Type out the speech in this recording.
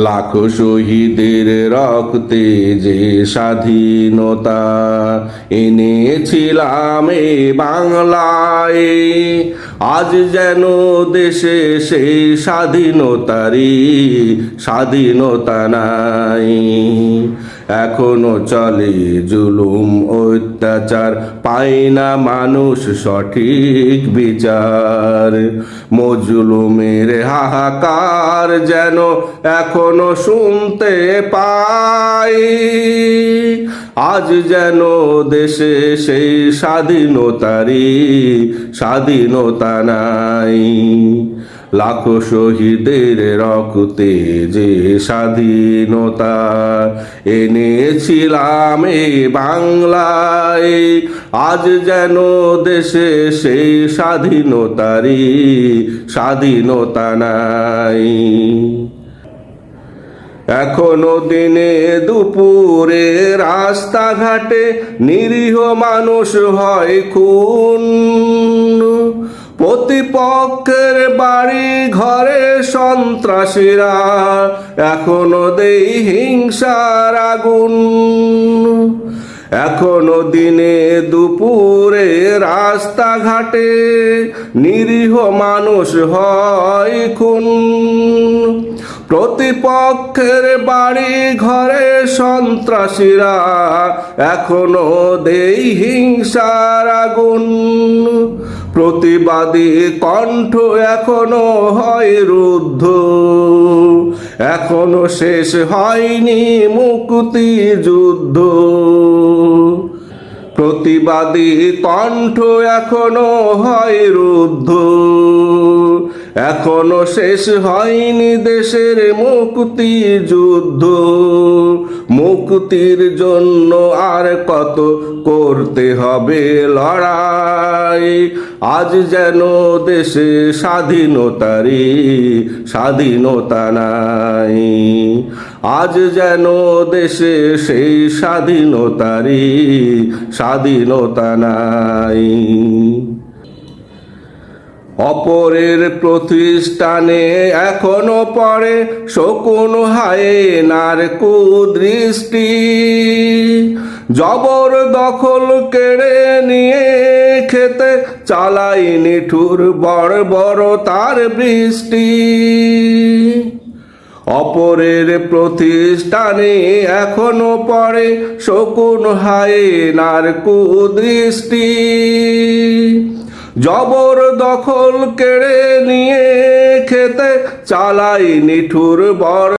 লাখো শহীদের রক্তে যে স্বাধীনতা এনেছিলাম এ বাংলায়, আজ যেন দেশে সেই স্বাধীনতারই স্বাধীনতা নাই। এখনো চলে জুলুম অত্যাচার, পায় না মানুষ সঠিক বিচার। মজলুমের হাহাকার যেন এখনো শুনতে পাই, আজ যেন দেশে সেই স্বাধীনতারই স্বাধীনতা নাই। লাখো শহীদের রক্তে যে স্বাধীনতা এনেছিলাম এই বাংলায়, আজ যেন দেশে সেই স্বাধীনতারই স্বাধীনতা নাই। এখনো দিনে দুপুরে রাস্তাঘাটে নিরীহ মানুষ হয় খুন, প্রতিপক্ষের বাড়ি ঘরে সন্ত্রাসীরা এখনো দেই হিংসার আগুন। এখনো দিনে দুপুরে রাস্তাঘাটে নিরীহ মানুষ হয় খুন, প্রতিপক্ষের বাড়ি ঘরে সন্ত্রাসীরা এখনো দেই হিংসার আগুন। প্রতিবাদী কণ্ঠ এখনো হয় রুদ্ধ, এখনো শেষ হয়নি মুক্তি যুদ্ধ। প্রতিবাদী কণ্ঠ এখনো হয় রুদ্ধ, এখনো শেষ হয়নি দেশের মুক্তি যুদ্ধ। মুক্তির জন্য আর কত করতে হবে লড়াই, আজ যেন দেশে স্বাধীনতারই স্বাধীনতা নাই। আজ যেন দেশে সেই স্বাধীনতারই স্বাধীনতা নাই। অপরের প্রতিষ্ঠানে এখনো পড়ে শকুন হায়েনার কুদৃষ্টি, জবর দখল কেড়ে নিয়ে খেতে চালাই নিঠুর বড় বড় তার বৃষ্টি। অপরের প্রতিষ্ঠানে এখনো পড়ে শকুন হায়েনার কুদৃষ্টি, জবর দখল কেড়ে নিয়ে খেতে চালাই নিঠুর বর